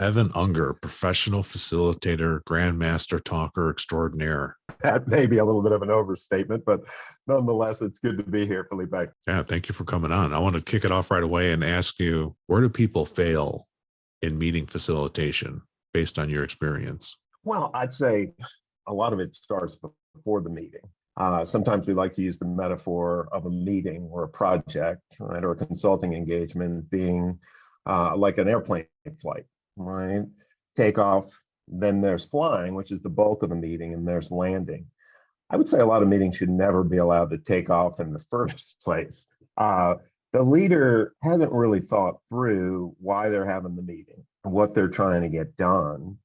Evan Unger, professional facilitator, grandmaster talker extraordinaire. That may be a little bit of an overstatement, but nonetheless, it's good to be here, Felipe. Yeah, thank you for coming on. I want to kick it off right away and ask you, where do people fail in meeting facilitation based on your experience? Well, I'd say a lot of it starts before the meeting. Sometimes we like to use the metaphor of a meeting or a project, right, or a consulting engagement being like an airplane flight, right? Takeoff, then there's flying, which is the bulk of the meeting, and there's landing. I would say a lot of meetings should never be allowed to take off in the first place. The leader hasn't really thought through why they're having the meeting and what they're trying to get done.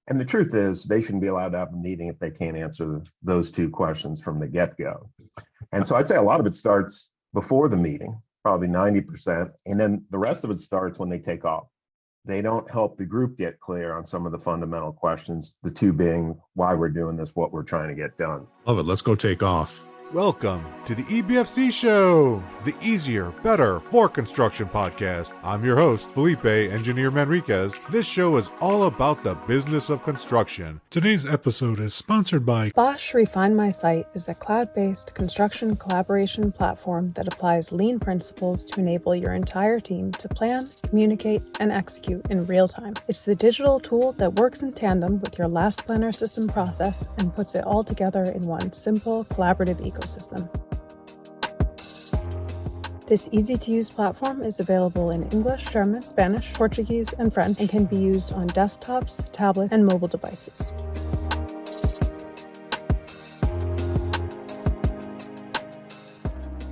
And the truth is, they shouldn't be allowed to have a meeting if they can't answer those two questions from the get-go. And so I'd say a lot of it starts before the meeting, probably 90%, and then the rest of it starts when they take off. They don't help the group get clear on some of the fundamental questions, the two being why we're doing this, what we're trying to get done. Love it. Let's go take off. Welcome to the EBFC Show, the easier, better for construction podcast. I'm your host, Felipe Engineer Manriquez. This show is all about the business of construction. Today's episode is sponsored by Bosch Refine My Site is a cloud-based construction collaboration platform that applies lean principles to enable your entire team to plan, communicate, and execute in real time. It's the digital tool that works in tandem with your last planner system process and puts it all together in one simple, collaborative ecosystem. This easy-to-use platform is available in English, German, Spanish, Portuguese, and French, and can be used on desktops, tablets, and mobile devices.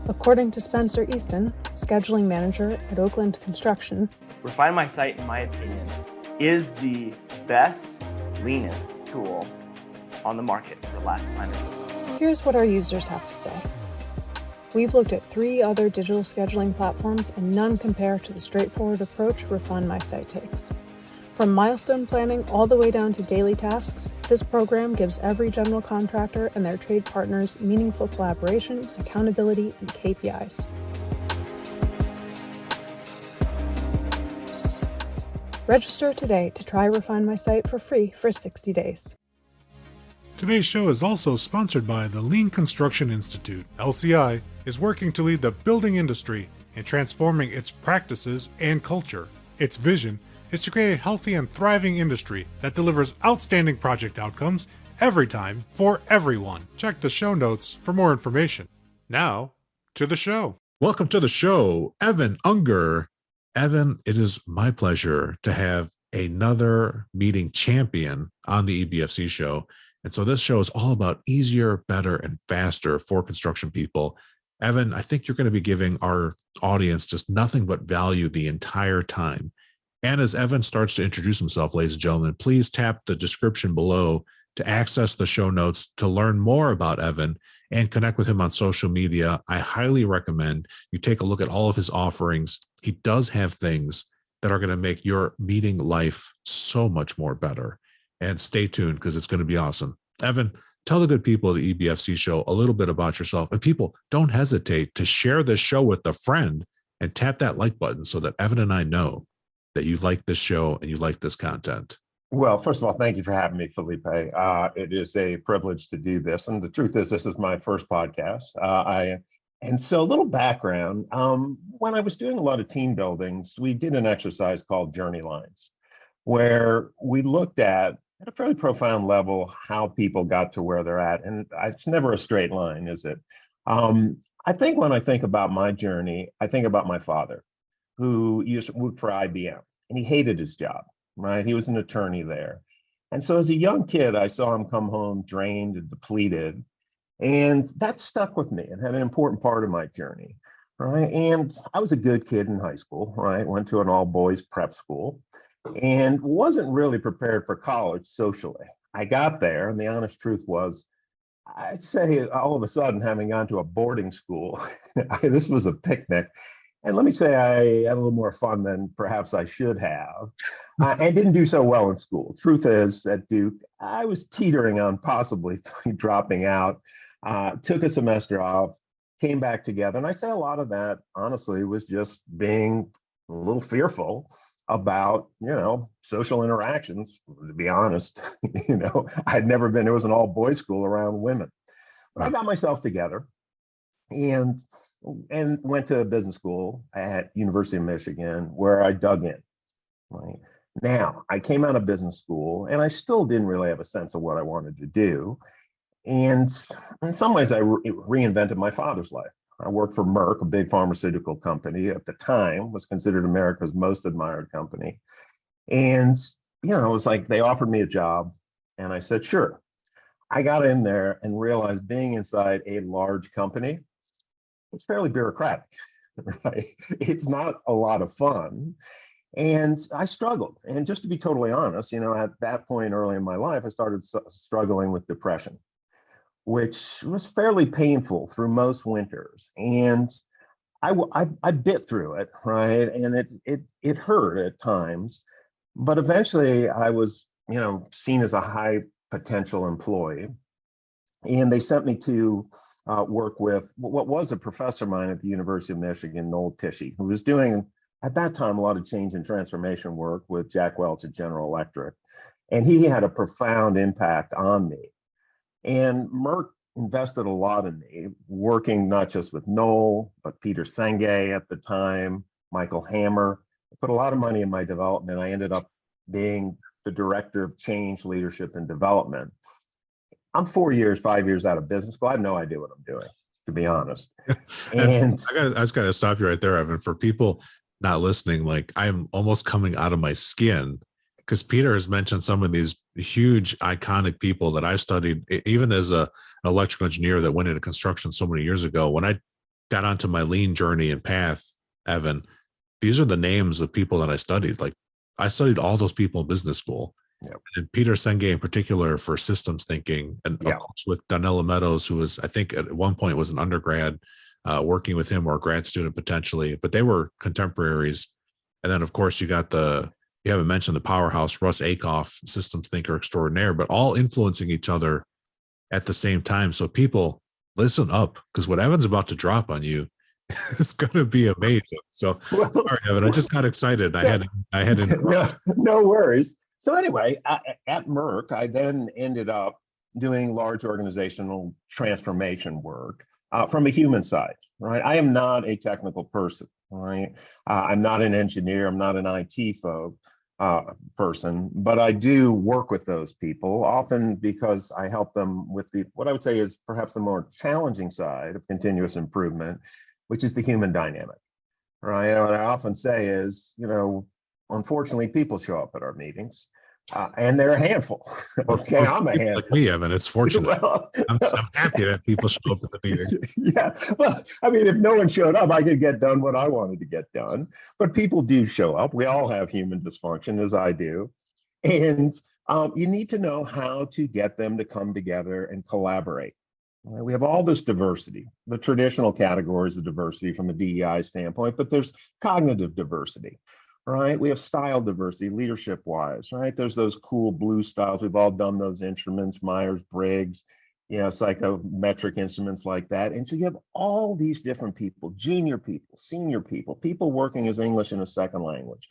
According to Spencer Easton, scheduling manager at Oakland Construction, Refine My Site, in my opinion, is the best, leanest tool on the market for last planner system. Here's what our users have to say. We've looked at 3 other digital scheduling platforms and none compare to the straightforward approach Refine My Site takes. From milestone planning all the way down to daily tasks, this program gives every general contractor and their trade partners meaningful collaboration, accountability, and KPIs. Register today to try Refine My Site for free for 60 days. Today's show is also sponsored by the Lean Construction Institute. LCI is working to lead the building industry in transforming its practices and culture. Its vision is to create a healthy and thriving industry that delivers outstanding project outcomes every time for everyone. Check the show notes for more information. Now, to the show. Welcome to the show, Evan Unger. Evan, it is my pleasure to have another meeting champion on the EBFC show. And so this show is all about easier, better, and faster for construction people. Evan, I think you're going to be giving our audience just nothing but value the entire time. And as Evan starts to introduce himself, ladies and gentlemen, please tap the description below to access the show notes to learn more about Evan and connect with him on social media. I highly recommend you take a look at all of his offerings. He does have things that are going to make your meeting life so much more better. And stay tuned because it's going to be awesome. Evan, tell the good people of the EBFC show a little bit about yourself. And people, don't hesitate to share this show with a friend and tap that like button so that Evan and I know that you like this show and you like this content. Well, first of all, thank you for having me, Felipe. It is a privilege to do this. And the truth is, this is my first podcast. And so a little background, when I was doing a lot of team buildings, we did an exercise called Journey Lines, where we looked at a fairly profound level, how people got to where they're at. And it's never a straight line, is it? I think when I think about my journey, I think about my father, who used to work for IBM, and he hated his job, right? He was an attorney there. And so as a young kid, I saw him come home drained and depleted. And that stuck with me and had an important part of my journey, right? And I was a good kid in high school, right? Went to an all-boys prep school and wasn't really prepared for college socially. I got there, and the honest truth was, I'd say all of a sudden, having gone to a boarding school, this was a picnic. And let me say I had a little more fun than perhaps I should have, and didn't do so well in school. Truth is, at Duke, I was teetering on possibly dropping out, took a semester off, came back together. And I say a lot of that, honestly, was just being a little fearful about, social interactions. To be honest, it was an all boys school around women. But I got myself together and went to business school at University of Michigan, where I dug in. Right now, I came out of business school, and I still didn't really have a sense of what I wanted to do. And in some ways, I reinvented my father's life. I worked for Merck, a big pharmaceutical company at the time, was considered America's most admired company. And, it was like they offered me a job, and I said, sure. I got in there and realized being inside a large company, it's fairly bureaucratic, right? It's not a lot of fun. And I struggled. And just to be totally honest, at that point early in my life, I started struggling with depression, which was fairly painful through most winters. And I bit through it, right? And it hurt at times. But eventually I was, seen as a high potential employee. And they sent me to work with what was a professor of mine at the University of Michigan, Noel Tishy, who was doing, at that time, a lot of change and transformation work with Jack Welch at General Electric. And he had a profound impact on me. And Merck invested a lot in me, working not just with Noel, but Peter Senge at the time, Michael Hammer. I put a lot of money in my development. I ended up being the director of change, leadership, and development. I'm 5 years out of business school. I have no idea what I'm doing, to be honest. And I just got to stop you right there, Evan. For people not listening, like, I'm almost coming out of my skin, because Peter has mentioned some of these huge iconic people that I studied, even as an electrical engineer that went into construction so many years ago. When I got onto my lean journey and path, Evan, these are the names of people that I studied. Like, I studied all those people in business school. Yep. And Peter Senge in particular for systems thinking, and of course with Donella Meadows, who was, I think at one point was an undergrad, working with him, or a grad student potentially, but they were contemporaries. And then of course you haven't mentioned the powerhouse Russ Akoff, systems thinker extraordinaire, but all influencing each other at the same time. So people, listen up, because what Evan's about to drop on you is going to be amazing. So, all right, Evan, I just got excited. I had no worries. So anyway, at Merck, I then ended up doing large organizational transformation work from a human side, right? I am not a technical person, right? I'm not an engineer. I'm not an IT person, but I do work with those people, often because I help them with what I would say is perhaps the more challenging side of continuous improvement, which is the human dynamic, right? What I often say is, unfortunately, people show up at our meetings, and they're a handful. Okay, I'm a handful. Like me, Evan, it's fortunate. Well, I'm happy that people show up at the meeting. Yeah, well, I mean, if no one showed up, I could get done what I wanted to get done. But people do show up. We all have human dysfunction, as I do. And you need to know how to get them to come together and collaborate. We have all this diversity, the traditional categories of diversity from a DEI standpoint, but there's cognitive diversity, right? We have style diversity, leadership wise, right? There's those cool blue styles. We've all done those instruments, Myers-Briggs, psychometric instruments like that. And so you have all these different people, junior people, senior people, people working as English in a second language.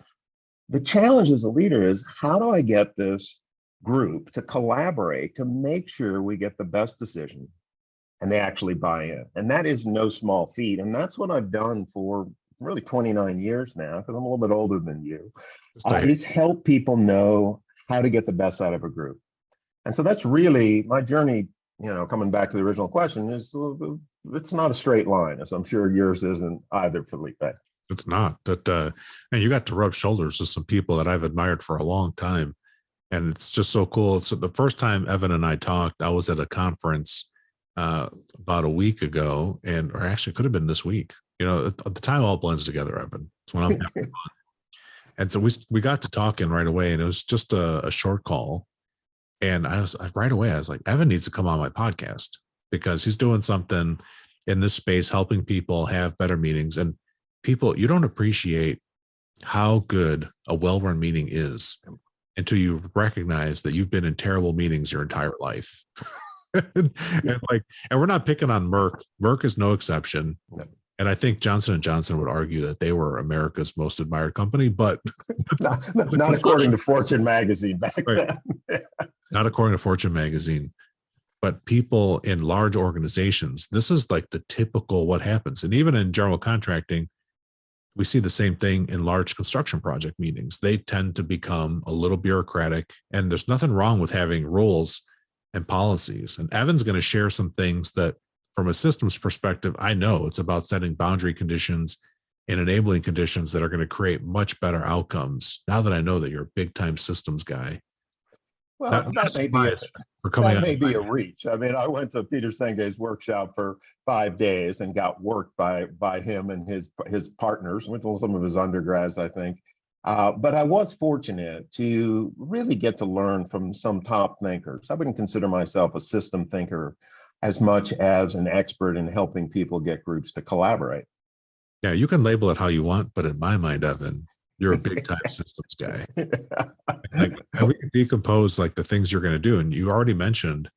The challenge as a leader is, how do I get this group to collaborate to make sure we get the best decision and they actually buy in? And that is no small feat. And that's what I've done for really 29 years now, because I'm a little bit older than you, is help people know how to get the best out of a group. And so that's really my journey, coming back to the original question, is it's not a straight line, as I'm sure yours isn't either, Felipe. It's not, but and you got to rub shoulders with some people that I've admired for a long time. And it's just so cool. So the first time Evan and I talked, I was at a conference about a week ago, or actually could have been this week. The time all blends together, Evan. It's when I'm having fun. And so we got to talking right away, and it was just a short call. And I was like, Evan needs to come on my podcast, because he's doing something in this space, helping people have better meetings. And people, you don't appreciate how good a well-run meeting is until you recognize that you've been in terrible meetings your entire life. and we're not picking on Merck. Merck is no exception. And I think Johnson and Johnson would argue that they were America's most admired company, but not according to Fortune magazine back right. then. Not according to Fortune magazine. But people in large organizations, this is like the typical what happens. And even in general contracting, we see the same thing in large construction project meetings. They tend to become a little bureaucratic, and there's nothing wrong with having rules and policies. And Evan's going to share some things that, from a systems perspective, I know it's about setting boundary conditions and enabling conditions that are going to create much better outcomes. Now that I know that you're a big time systems guy. Well, Not that may be a reach. I mean, I went to Peter Senge's workshop for 5 days and got worked by him and his partners, with some of his undergrads, I think. But I was fortunate to really get to learn from some top thinkers. I wouldn't consider myself a system thinker as much as an expert in helping people get groups to collaborate. Yeah, you can label it how you want, but in my mind, Evan, you're a big time systems guy. Like, we can decompose like the things you're going to do. And you already mentioned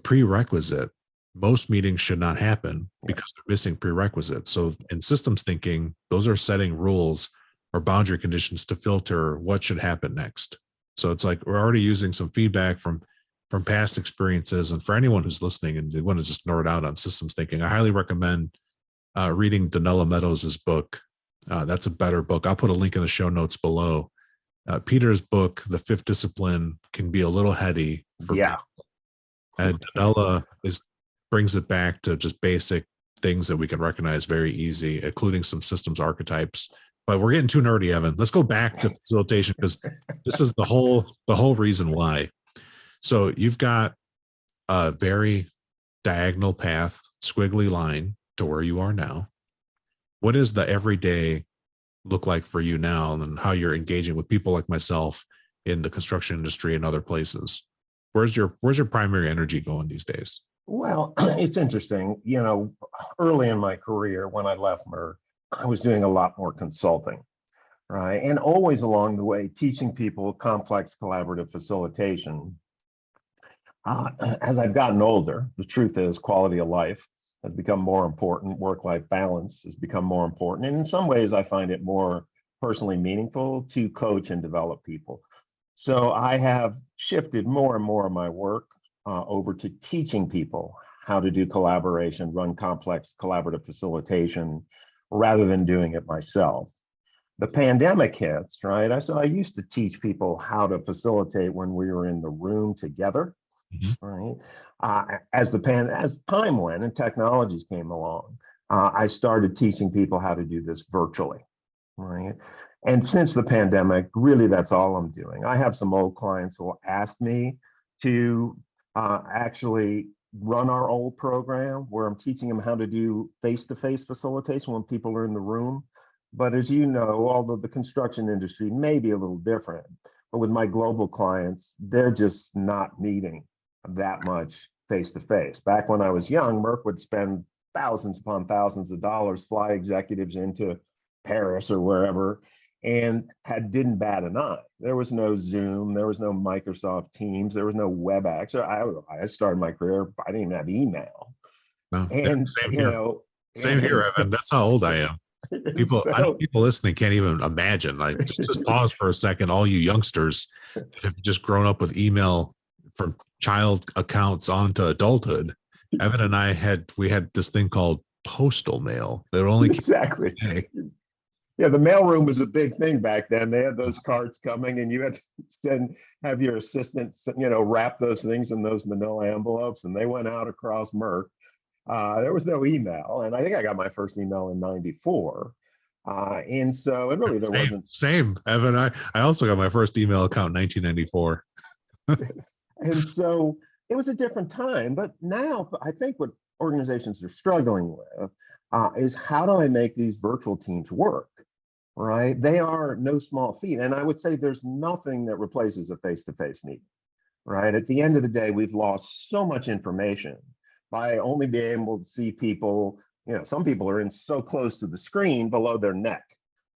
prerequisite. Most meetings should not happen because they're missing prerequisites. So in systems thinking, those are setting rules or boundary conditions to filter what should happen next. So it's like we're already using some feedback from past experiences. And for anyone who's listening and they want to just nerd out on systems thinking, I highly recommend reading Donella Meadows' book. That's a better book. I'll put a link in the show notes below. Peter's book, The Fifth Discipline, can be a little heady for people. And Donella brings it back to just basic things that we can recognize very easy, including some systems archetypes. But we're getting too nerdy, Evan. Let's go back to facilitation, because this is the whole reason why. So you've got a very diagonal path, squiggly line to where you are now. What does the everyday look like for you now, and how you're engaging with people like myself in the construction industry and other places? Where's your primary energy going these days? Well, it's interesting. You know, early in my career, when I left Merck, I was doing a lot more consulting, right? And always along the way, teaching people complex collaborative facilitation. As I've gotten older, the truth is quality of life has become more important. Work-life balance has become more important. And in some ways, I find it more personally meaningful to coach and develop people. So I have shifted more and more of my work over to teaching people how to do collaboration, run complex collaborative facilitation, rather than doing it myself. The pandemic hits, right? So I used to teach people how to facilitate when we were in the room together. Right. As time went and technologies came along, I started teaching people how to do this virtually. Right. And since the pandemic, really, that's all I'm doing. I have some old clients who will ask me to actually run our old program where I'm teaching them how to do face-to-face facilitation when people are in the room. But as you know, although the construction industry may be a little different, but with my global clients, they're just not meeting that much face-to-face. Back when I was young, Merck would spend thousands upon thousands of dollars, fly executives into Paris or wherever, and didn't bat an eye. There was no Zoom, there was no Microsoft Teams, there was no WebEx. I started my career, I didn't even have email. No, and same here. Same here, Evan. That's how old I am. People, I know people listening can't even imagine. Like, just pause for a second, all you youngsters that have just grown up with email from child accounts on to adulthood. Evan and I had this thing called postal mail that only exactly. Yeah, the mailroom was a big thing back then. They had those cards coming, and you had to have your assistant, wrap those things in those manila envelopes, and they went out across Merck. There was no email, and I think I got my first email in '94. And so it really wasn't. Same, Evan. I also got my first email account in 1994. And so it was a different time. But now I think what organizations are struggling with is how do I make these virtual teams work, right? They are no small feat. And I would say there's nothing that replaces a face-to-face meeting, right? At the end of the day, we've lost so much information by only being able to see people. Some people are in so close to the screen below their neck,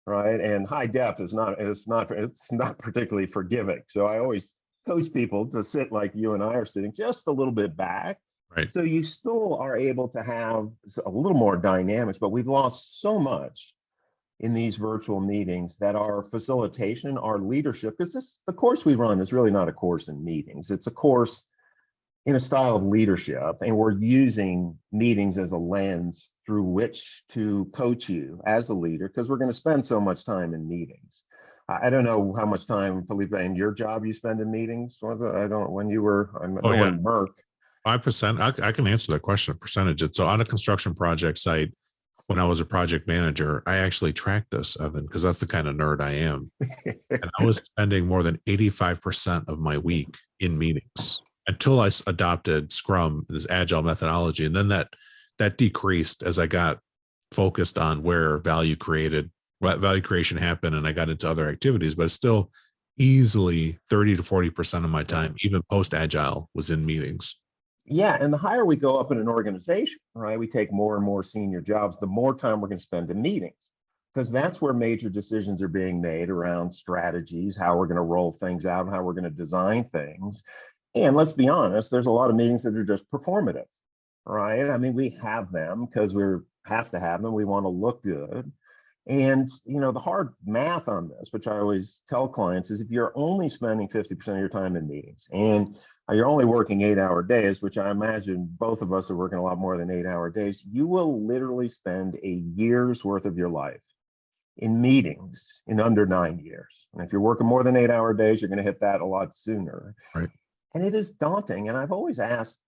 right? And high def it's not particularly forgiving. So I always coach people to sit like you and I are sitting, just a little bit back, Right. So you still are able to have a little more dynamics, but we've lost so much in these virtual meetings that our facilitation, our leadership, because the course we run is really not a course in meetings. It's a course in a style of leadership, and we're using meetings as a lens through which to coach you as a leader, because we're going to spend so much time in meetings. I don't know how much time, Felipe, in your job you spend in meetings. I don't, when you were, I know yeah. when Merck. 5%. I can answer that question, percentage. So on a construction project site, when I was a project manager, I actually tracked this, Evan, because that's the kind of nerd I am. And I was spending more than 85% of my week in meetings until I adopted Scrum, this agile methodology. And then that decreased as I got focused on where value creation happened, and I got into other activities, but still easily 30 to 40% of my time, even post agile, was in meetings. Yeah, and the higher we go up in an organization, right, we take more and more senior jobs, the more time we're going to spend in meetings, because that's where major decisions are being made around strategies, how we're going to roll things out, and how we're going to design things. And let's be honest, there's a lot of meetings that are just performative, right? I mean, we have them because we have to have them. We want to look good. And, the hard math on this, which I always tell clients, is if you're only spending 50% of your time in meetings and you're only working 8-hour days, which I imagine both of us are working a lot more than 8-hour days, you will literally spend a year's worth of your life in meetings in under 9 years. And if you're working more than 8-hour days, you're going to hit that a lot sooner. Right. And it is daunting. And I've always asked,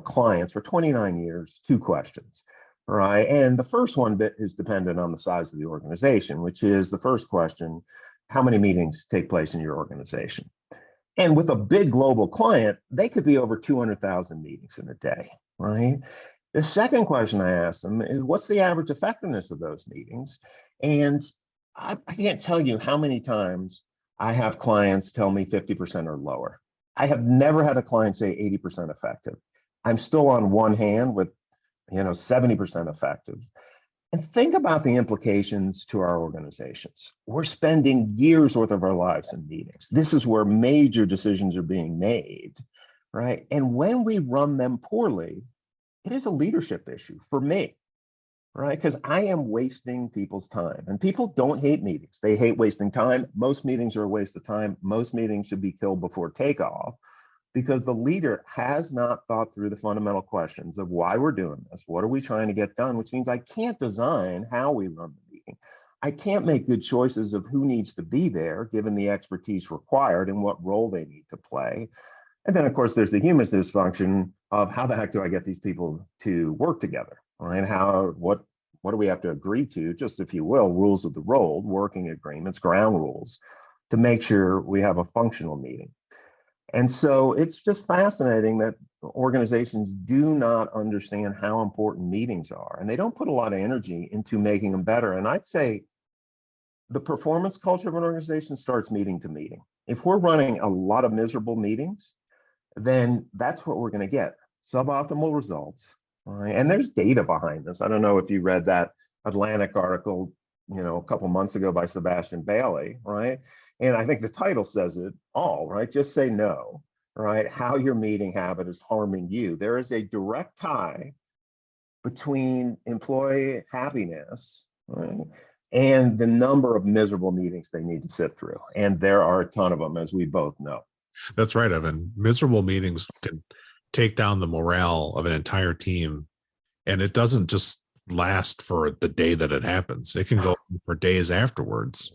clients for 29 years, 2 questions. Right. And the first one is dependent on the size of the organization, which is the first question: how many meetings take place in your organization? And with a big global client, they could be over 200,000 meetings in a day. Right. The second question I ask them is, what's the average effectiveness of those meetings? And I can't tell you how many times I have clients tell me 50% or lower. I have never had a client say 80% effective. I'm still on one hand with 70% effective. And think about the implications to our organizations. We're spending years worth of our lives in meetings. This is where major decisions are being made, right? And when we run them poorly, it is a leadership issue for me, right? Because I am wasting people's time, and people don't hate meetings. They hate wasting time. Most meetings are a waste of time. Most meetings should be killed before takeoff, because the leader has not thought through the fundamental questions of why we're doing this. What are we trying to get done? Which means I can't design how we run the meeting. I can't make good choices of who needs to be there, given the expertise required and what role they need to play. And then, of course, there's the human dysfunction of how the heck do I get these people to work together? Right? What do we have to agree to, just if you will, rules of the road, working agreements, ground rules, to make sure we have a functional meeting. And so it's just fascinating that organizations do not understand how important meetings are, and they don't put a lot of energy into making them better. And I'd say the performance culture of an organization starts meeting to meeting. If we're running a lot of miserable meetings, then that's what we're going to get: suboptimal results. Right? And there's data behind this. I don't know if you read that Atlantic article, a couple months ago by Sebastian Bailey, right? And I think the title says it all, right? Just say no, right? How your meeting habit is harming you. There is a direct tie between employee happiness, right, and the number of miserable meetings they need to sit through. And there are a ton of them, as we both know. That's right, Evan. Miserable meetings can take down the morale of an entire team. And it doesn't just last for the day that it happens. It can go for days afterwards.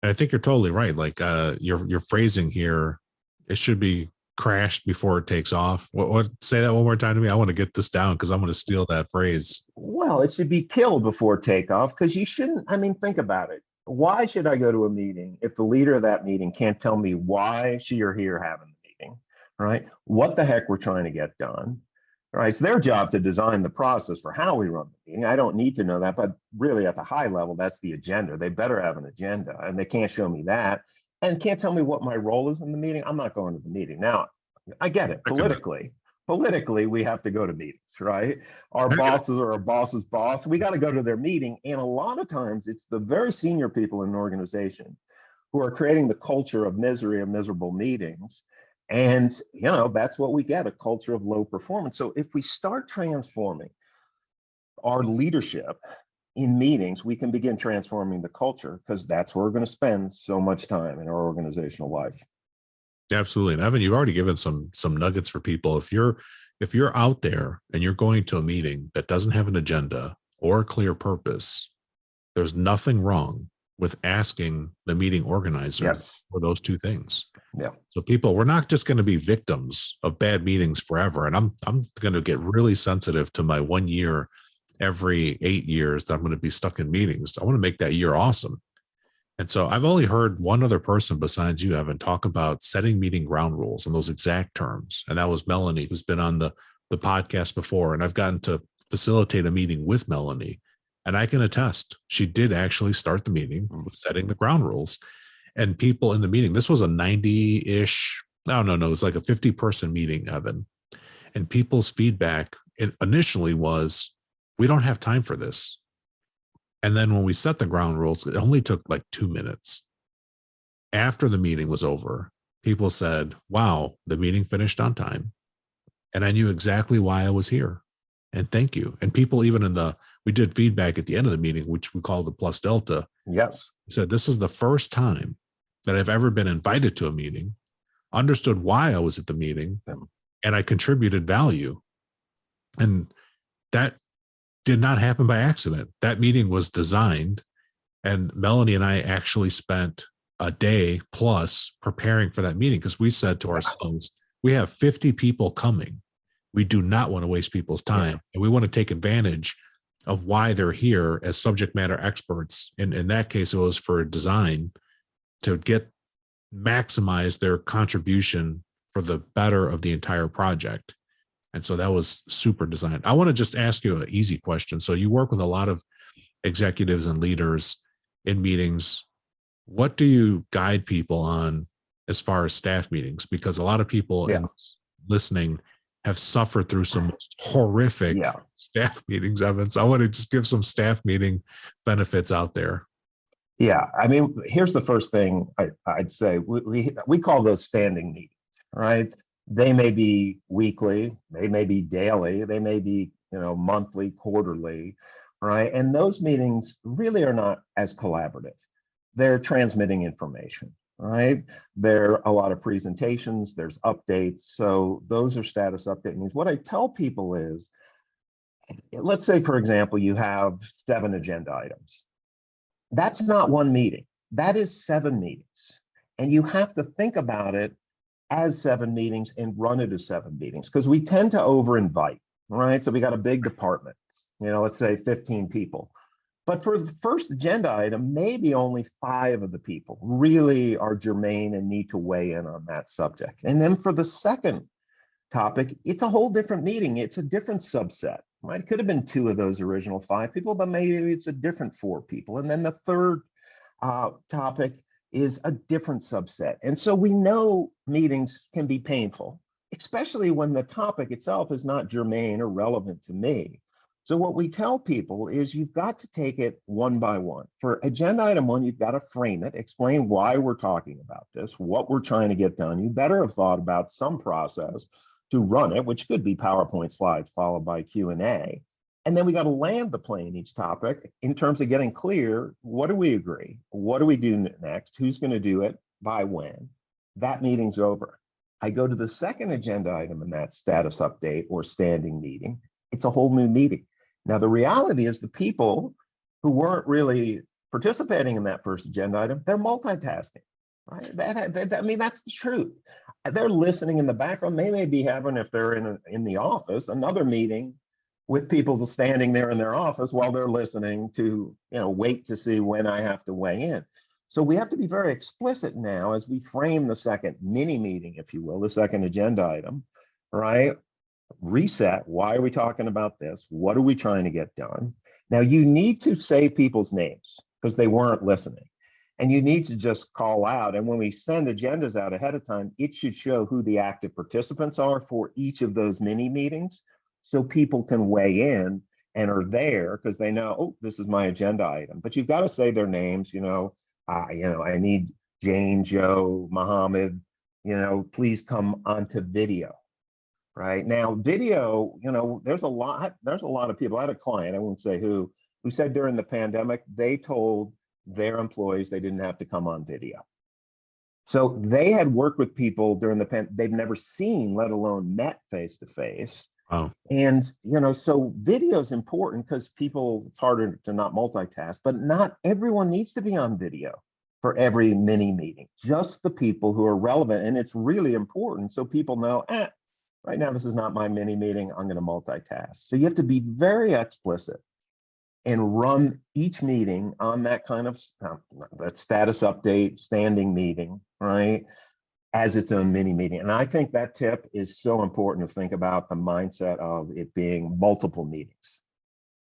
And I think you're totally right. Like your phrasing here, it should be crashed before it takes off. What? Say that one more time to me. I want to get this down because I'm going to steal that phrase. Well, it should be killed before takeoff, because you shouldn't. I mean, think about it. Why should I go to a meeting if the leader of that meeting can't tell me why she or he are having the meeting, right? What the heck we're trying to get done, right? It's their job to design the process for how we run the meeting. I don't need to know that, but really at the high level, that's the agenda. They better have an agenda, and they can't show me that and can't tell me what my role is in the meeting. I'm not going to the meeting. Now, I get it. Politically, we have to go to meetings, right? Our bosses are our boss's boss. We got to go to their meeting. And a lot of times it's the very senior people in an organization who are creating the culture of misery and miserable meetings. And, that's what we get, a culture of low performance. So if we start transforming our leadership in meetings, we can begin transforming the culture, because that's where we're going to spend so much time in our organizational life. Absolutely. And Evan, you've already given some nuggets for people. If you're out there and you're going to a meeting that doesn't have an agenda or a clear purpose, there's nothing wrong with asking the meeting organizer for those two things. Yeah. So people, we're not just going to be victims of bad meetings forever. And I'm going to get really sensitive to my 1 year every 8 years that I'm going to be stuck in meetings. I want to make that year awesome. And so I've only heard one other person besides you, Evan, talk about setting meeting ground rules in those exact terms. And that was Melanie, who's been on the podcast before. And I've gotten to facilitate a meeting with Melanie. And I can attest, she did actually start the meeting with setting the ground rules. And people in the meeting, this was a 90-ish, no, it was like a 50-person meeting, Evan. And people's feedback initially was, we don't have time for this. And then when we set the ground rules, it only took like 2 minutes. After the meeting was over, people said, wow, the meeting finished on time. And I knew exactly why I was here. And thank you. And people even we did feedback at the end of the meeting, which we call the plus delta. Yes. Said, this is the first time that I've ever been invited to a meeting, understood why I was at the meeting, and I contributed value. And that did not happen by accident. That meeting was designed, and Melanie and I actually spent a day plus preparing for that meeting, because we said to ourselves, we have 50 people coming. We do not want to waste people's time. And we want to take advantage of why they're here as subject matter experts. And in that case, it was for design, to maximize their contribution for the better of the entire project. And so that was super designed. I want to just ask you an easy question. So you work with a lot of executives and leaders in meetings. What do you guide people on as far as staff meetings? Because a lot of people in listening have suffered through some horrific staff meetings, Evan. So I want to just give some staff meeting benefits out there. Yeah, I mean, here's the first thing I'd say. We call those standing meetings, right? They may be weekly, they may be daily, they may be, monthly, quarterly, right? And those meetings really are not as collaborative. They're transmitting information, right? There are a lot of presentations, there's updates. So those are status update meetings. What I tell people is, let's say, for example, you have 7 agenda items. That's not one meeting. That is 7 meetings. And you have to think about it as 7 meetings and run it as 7 meetings, because we tend to over-invite, right? So we got a big department, let's say 15 people. But for the first agenda item, maybe only 5 of the people really are germane and need to weigh in on that subject. And then for the second topic, it's a whole different meeting. It's a different subset, right? It could have been 2 of those original 5 people, but maybe it's a different 4 people. And then the third topic is a different subset. And so we know meetings can be painful, especially when the topic itself is not germane or relevant to me. So what we tell people is, you've got to take it one by one. For agenda item 1, you've got to frame it, explain why we're talking about this, what we're trying to get done. You better have thought about some process to run it, which could be PowerPoint slides followed by Q&A. And then we got to land the plane each topic in terms of getting clear. What do we agree? What do we do next? Who's going to do it? By when? That meeting's over. I go to the second agenda item in that status update or standing meeting. It's a whole new meeting. Now, the reality is, the people who weren't really participating in that first agenda item, they're multitasking, right? I mean, that's the truth. They're listening in the background. They may be having, if they're in the office, another meeting with people standing there in their office while they're listening to, wait to see when I have to weigh in. So we have to be very explicit now as we frame the second mini meeting, if you will, the second agenda item, right? Reset. Why are we talking about this? What are we trying to get done? Now, you need to say people's names because they weren't listening. And you need to just call out. And when we send agendas out ahead of time, it should show who the active participants are for each of those mini meetings, so people can weigh in and are there because they know, oh, this is my agenda item. But you've got to say their names. I need Jane, Joe, Mohammed, please come onto video. Right now, video, there's a lot of people. I had a client, I won't say who said during the pandemic, they told their employees they didn't have to come on video. So they had worked with people during the pandemic they've never seen, let alone met face to face. Oh, And, so video is important because it's harder to not multitask, but not everyone needs to be on video for every mini meeting, just the people who are relevant. And it's really important so people know, right now, this is not my mini meeting, I'm going to multitask. So you have to be very explicit and run each meeting on that kind of that status update, standing meeting, right, as its own mini meeting. And I think that tip is so important to think about the mindset of it being multiple meetings.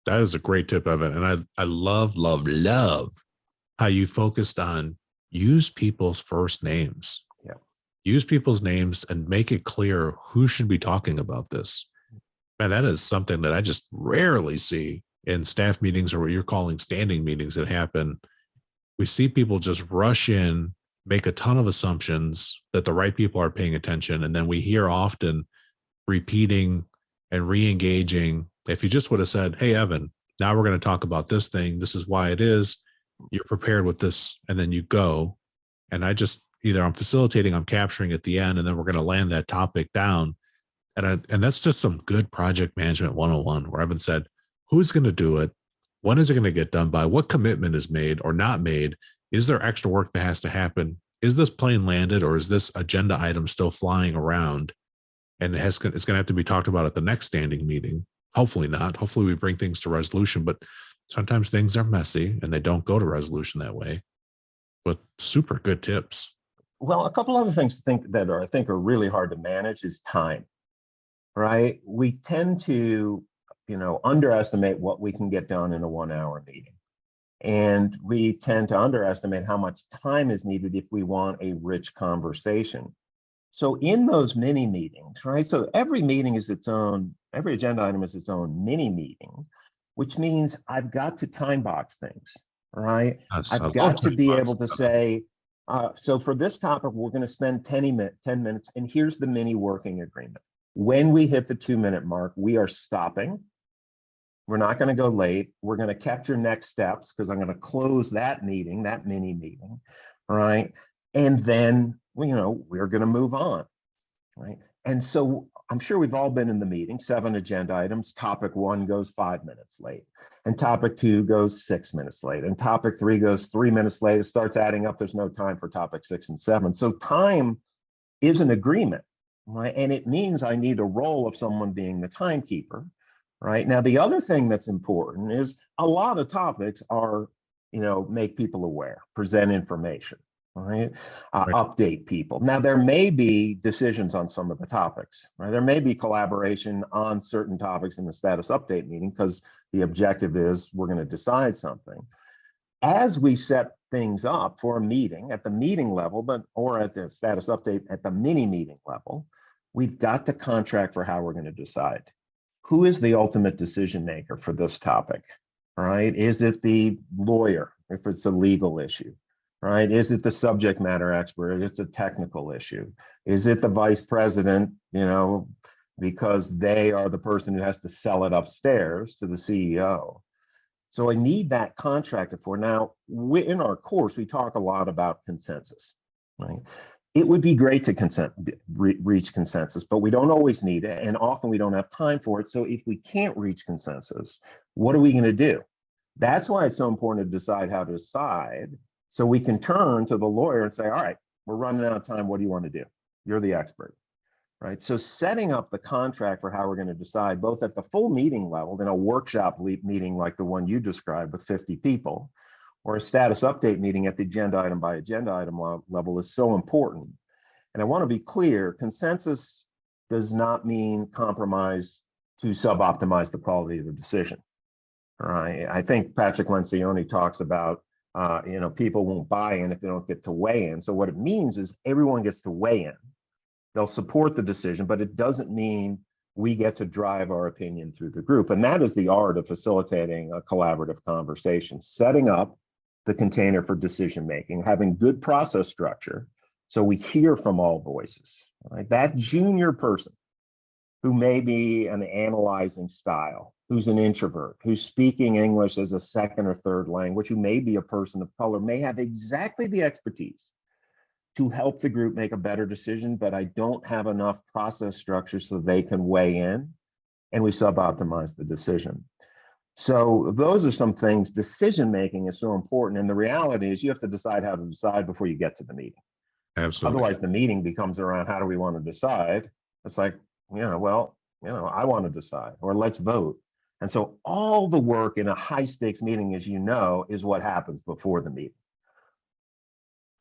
that is a great tip, Evan. And I love, love, love how you focused on use people's first names. Yeah. Use people's names and make it clear who should be talking about this. Man, that is something that I just rarely see in staff meetings or what you're calling standing meetings that happen. We see people just rush in, make a ton of assumptions that the right people are paying attention. And then we hear often repeating and re-engaging. If you just would have said, hey, Evan, now we're going to talk about this thing. This is why it is. You're prepared with this. And then you go. And I just, either I'm facilitating, I'm capturing at the end, and then we're going to land that topic down. And that's just some good project management 101 where Evan said, who's going to do it? When is it going to get done by? What commitment is made or not made? Is there extra work that has to happen? Is this plane landed, or is this agenda item still flying around? And it's going to have to be talked about at the next standing meeting. Hopefully not. Hopefully we bring things to resolution, but sometimes things are messy and they don't go to resolution that way. But super good tips. Well, a couple other things to think that I think are really hard to manage is time, right? We tend to, underestimate what we can get done in a 1-hour meeting. And we tend to underestimate how much time is needed if we want a rich conversation. So in those mini meetings, right? So every meeting is every agenda item is its own mini meeting, which means I've got to time box things, right? Yes, I've got to be able to say, so for this topic, we're going to spend 10 minutes, and here's the mini working agreement. When we hit the 2-minute mark, we are stopping. We're not going to go late. We're going to capture next steps because I'm going to close that meeting, that mini meeting, right? And then, we're going to move on, right? And so I'm sure we've all been in the meeting, 7 agenda items. Topic 1 goes 5 minutes late, and topic 2 goes 6 minutes late, and topic 3 goes 3 minutes late. It starts adding up. There's no time for topic 6 and 7. So time is an agreement, right? And it means I need a role of someone being the timekeeper. Right now, the other thing that's important is a lot of topics are, make people aware, present information, right? Update people. Now, there may be decisions on some of the topics, right? There may be collaboration on certain topics in the status update meeting because the objective is we're going to decide something. As we set things up for a meeting at the meeting level, or at the status update at the mini meeting level, we've got to contract for how we're going to decide. Who is the ultimate decision maker for this topic, right? Is it the lawyer if it's a legal issue, right? Is it the subject matter expert if it's a technical issue? Is it the vice president, because they are the person who has to sell it upstairs to the CEO? So I need that contracted for. Now, in our course, we talk a lot about consensus, right? It would be great to reach consensus, but we don't always need it. And often we don't have time for it. So if we can't reach consensus, what are we going to do? That's why it's so important to decide how to decide. So we can turn to the lawyer and say, all right, we're running out of time. What do you want to do? You're the expert, right? So setting up the contract for how we're going to decide, both at the full meeting level, in a workshop meeting like the one you described with 50 people, or a status update meeting at the agenda item by agenda item level is so important. And I want to be clear, consensus does not mean compromise to suboptimize the quality of the decision. All right. I think Patrick Lencioni talks about, people won't buy in if they don't get to weigh in. So what it means is everyone gets to weigh in. They'll support the decision, but it doesn't mean we get to drive our opinion through the group. And that is the art of facilitating a collaborative conversation, setting up the container for decision making, having good process structure So we hear from all voices, right? That junior person who may be an analyzing style, who's an introvert, who's speaking English as a second or third language, who may be a person of color, may have exactly the expertise to help the group make a better decision, but I don't have enough process structure so they can weigh in, and we suboptimize the decision. So those are some things. Decision making is so important, and the reality is you have to decide how to decide before you get to the meeting. Absolutely. Otherwise, the meeting becomes around how do we want to decide. It's like, well, I want to decide, or let's vote. And so all the work in a high stakes meeting, as you know, is what happens before the meeting.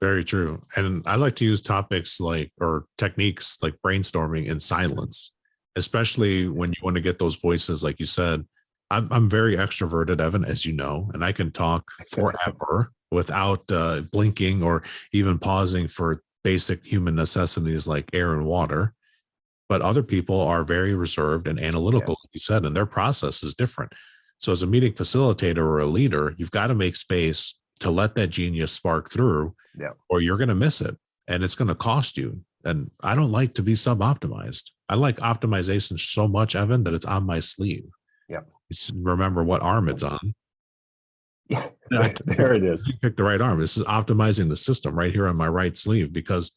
Very true. And I like to use topics or techniques like brainstorming in silence, especially when you want to get those voices. Like you said, I'm very extroverted, Evan, as you know, and I can talk forever without blinking or even pausing for basic human necessities like air and water. But other people are very reserved and analytical, like you said, and their process is different. So as a meeting facilitator or a leader, you've got to make space to let that genius spark through, or you're going to miss it and it's going to cost you. And I don't like to be sub-optimized. I like optimization so much, Evan, that it's on my sleeve. Remember what arm it's on. There it is. You picked the right arm. This is optimizing the system right here on my right sleeve, because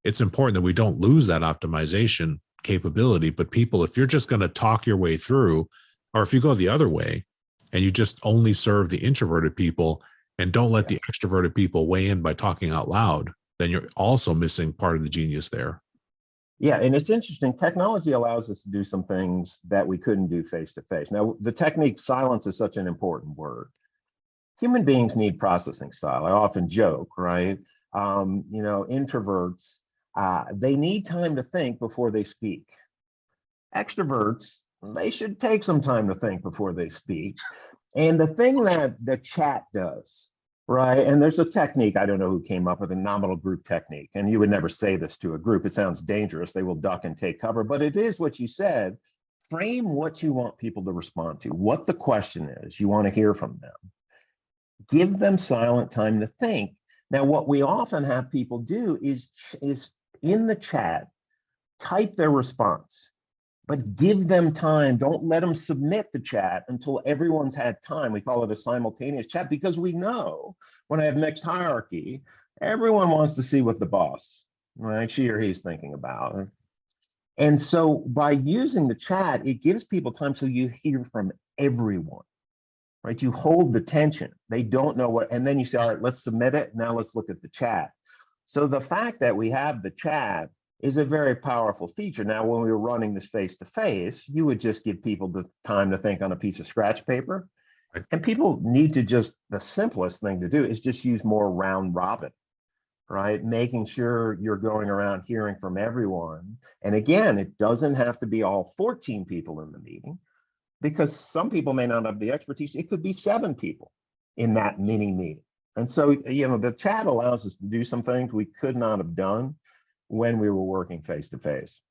it's important that we don't lose that optimization capability. But people, if you're just going to talk your way through, or if you go the other way and you just only serve the introverted people and don't let the extroverted people weigh in by talking out loud, then you're also missing part of the genius there. Yeah, and it's interesting. Technology allows us to do some things that we couldn't do face to face. Now, the technique silence is such an important word. Human beings need processing style. I often joke, right? Introverts, they need time to think before they speak. Extroverts, they should take some time to think before they speak. And the thing that the chat does, right? And there's a technique, I don't know who came up with a nominal group technique, and you would never say this to a group. It sounds dangerous. They will duck and take cover, but it is what you said. Frame what you want people to respond to, what the question is you want to hear from them. Give them silent time to think. Now, what we often have people do is in the chat, type their response, but give them time. Don't let them submit the chat until everyone's had time. We call it a simultaneous chat, because we know when I have mixed hierarchy, everyone wants to see what the boss, right, she or he's thinking about. And so by using the chat, it gives people time so you hear from everyone, right? You hold the tension. They don't know what, and then you say, all right, let's submit it. Now let's look at the chat. So the fact that we have the chat is a very powerful feature. Now, when we were running this face-to-face, you would just give people the time to think on a piece of scratch paper. Right. And people need to the simplest thing to do is just use more round robin, right? Making sure you're going around hearing from everyone. And again, it doesn't have to be all 14 people in the meeting, because some people may not have the expertise. It could be 7 people in that mini meeting. And so, the chat allows us to do some things we could not have done when we were working face to face.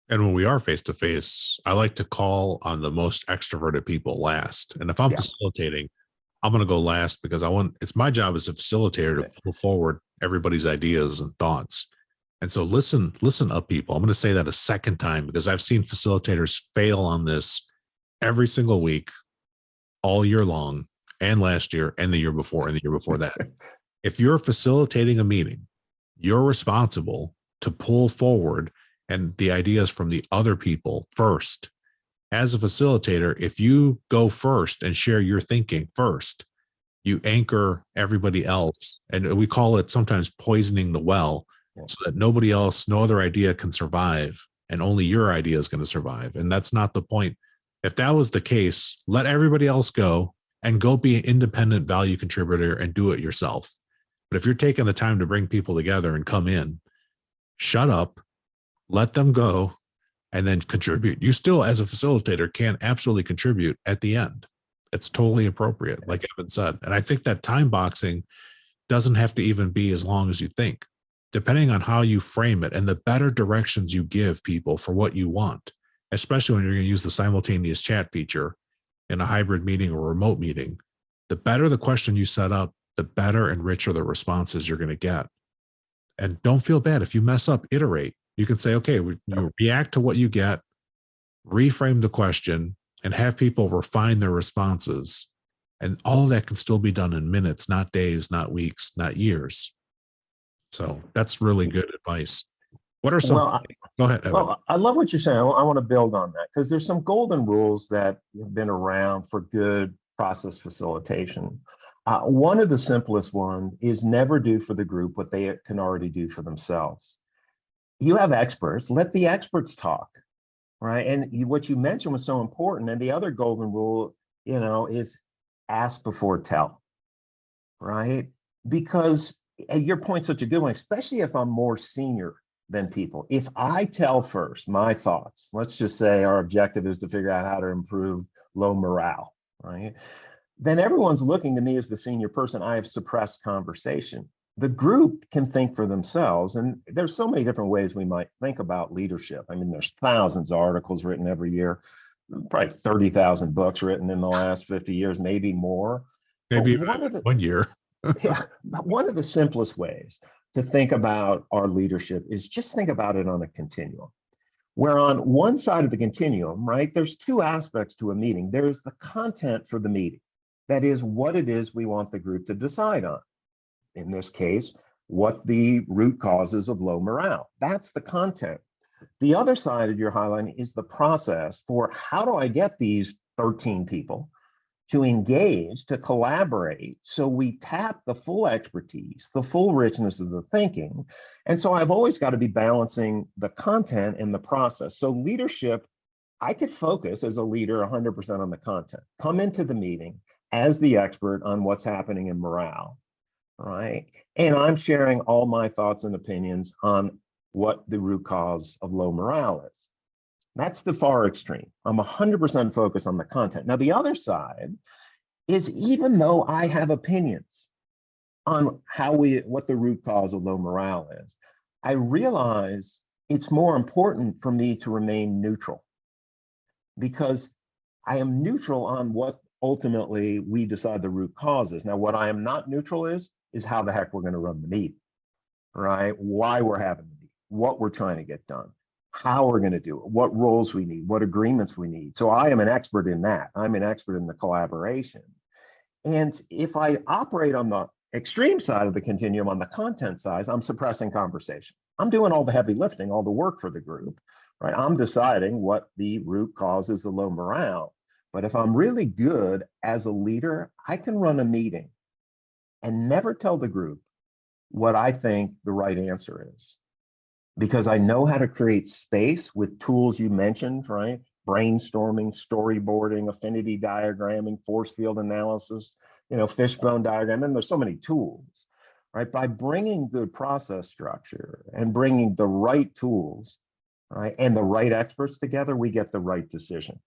And when we are face to face, I like to call on the most extroverted people last. And if I'm facilitating, I'm going to go last, because it's my job as a facilitator to pull forward everybody's ideas and thoughts. And so listen up, people. I'm going to say that a second time, because I've seen facilitators fail on this every single week, all year long, and last year, and the year before, and the year before that. If you're facilitating a meeting, you're responsible to pull forward and the ideas from the other people first. As a facilitator, if you go first and share your thinking first, you anchor everybody else. And we call it sometimes poisoning the well, so that nobody else, no other idea can survive, and only your idea is going to survive. And that's not the point. If that was the case, let everybody else go and go be an independent value contributor and do it yourself. But if you're taking the time to bring people together and come in, shut up, let them go, and then contribute. You still, as a facilitator, can absolutely contribute at the end. It's totally appropriate, like Evan said. And I think that time boxing doesn't have to even be as long as you think, depending on how you frame it and the better directions you give people for what you want, especially when you're going to use the simultaneous chat feature in a hybrid meeting or remote meeting. The better the question you set up, the better and richer the responses you're going to get. And don't feel bad if you mess up, iterate. You can say, okay, you react to what you get, reframe the question, and have people refine their responses. And all that can still be done in minutes, not days, not weeks, not years. So that's really good advice. What are some? Go ahead, Evan. Well, I love what you're saying. I want to build on that because there's some golden rules that have been around for good process facilitation. One of the simplest ones is never do for the group what they can already do for themselves. You have experts, let the experts talk, right? And what you mentioned was so important. And the other golden rule, is ask before tell, right? Because and your point's such a good one, especially if I'm more senior than people. If I tell first my thoughts, let's just say our objective is to figure out how to improve low morale, right? Then everyone's looking to me as the senior person. I have suppressed conversation. The group can think for themselves. And there's so many different ways we might think about leadership. I mean, there's thousands of articles written every year, probably 30,000 books written in the last 50 years, maybe more. Maybe one year. Yeah, one of the simplest ways to think about our leadership is just think about it on a continuum. Where on one side of the continuum, right, there's two aspects to a meeting. There's the content for the meeting. That is what it is we want the group to decide on. In this case, what the root causes of low morale. That's the content. The other side of your highlighting is the process for how do I get these 13 people to engage, to collaborate, so we tap the full expertise, the full richness of the thinking. And so I've always got to be balancing the content and the process. So leadership, I could focus as a leader 100% on the content, come into the meeting as the expert on what's happening in morale, right? And I'm sharing all my thoughts and opinions on what the root cause of low morale is. That's the far extreme. I'm 100% focused on the content. Now, the other side is even though I have opinions on what the root cause of low morale is, I realize it's more important for me to remain neutral because I am neutral on what ultimately we decide the root cause is. Now, what I am not neutral is how the heck we're going to run the meeting, right? Why we're having the meeting, what we're trying to get done, how we're going to do it, what roles we need, what agreements we need. So I am an expert in that. I'm an expert in the collaboration. And if I operate on the extreme side of the continuum, on the content side, I'm suppressing conversation. I'm doing all the heavy lifting, all the work for the group, right? I'm deciding what the root cause is the low morale. But if I'm really good as a leader, I can run a meeting and never tell the group what I think the right answer is. Because I know how to create space with tools you mentioned, right? Brainstorming, storyboarding, affinity diagramming, force field analysis, fishbone diagram, and there's so many tools, right? By bringing good process structure and bringing the right tools, right, and the right experts together, we get the right decision,